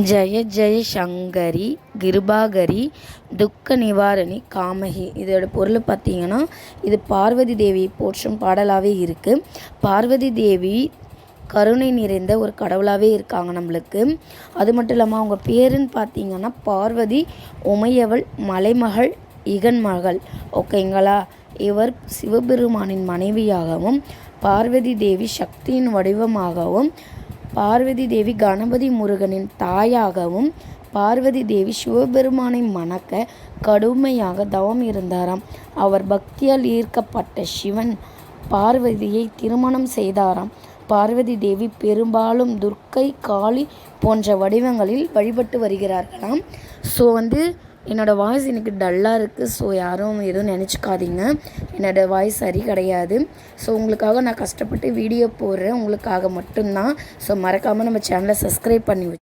ஜெய ஜெய சங்கரி கிருபாகரி துக்க நிவாரணி காமகி. இதோட பொருள் பார்த்திங்கன்னா, இது பார்வதி தேவியை போற்றும் பாடலாகவே இருக்குது. பார்வதி தேவி கருணை நிறைந்த ஒரு கடவுளாகவே இருக்காங்க நம்மளுக்கு. அது மட்டும் இல்லாமல் அவங்க பேருன்னு பார்த்திங்கன்னா பார்வதி உமையவள் மலைமகள் இகன்மகள். ஓகேங்களா. இவர் சிவபெருமானின் மனைவியாகவும் பார்வதி தேவி சக்தியின் வடிவமாகவும் பார்வதி தேவி கணபதி முருகனின் தாயாகவும் பார்வதி தேவி சிவபெருமானை மணக்க கடுமையாக தவம் இருந்தாராம். அவர் பக்தியால் ஈர்க்கப்பட்ட சிவன் பார்வதியை திருமணம் செய்தாராம். பார்வதி தேவி பெரும்பாலும் துர்க்கை, காளி போன்ற வடிவங்களில் வழிபட்டு வருகிறார்களாம். ஸோ என்னோடய வாய்ஸ் எனக்கு டல்லாக இருக்குது. ஸோ யாரும் எதுவும் நினச்சிக்காதீங்க, என்னோடய வாய்ஸ் சரி கிடையாது. ஸோ உங்களுக்காக நான் கஷ்டப்பட்டு வீடியோ போடுறேன், உங்களுக்காக மட்டும்தான். ஸோ மறக்காமல் நம்ம சேனலை சப்ஸ்கிரைப் பண்ணி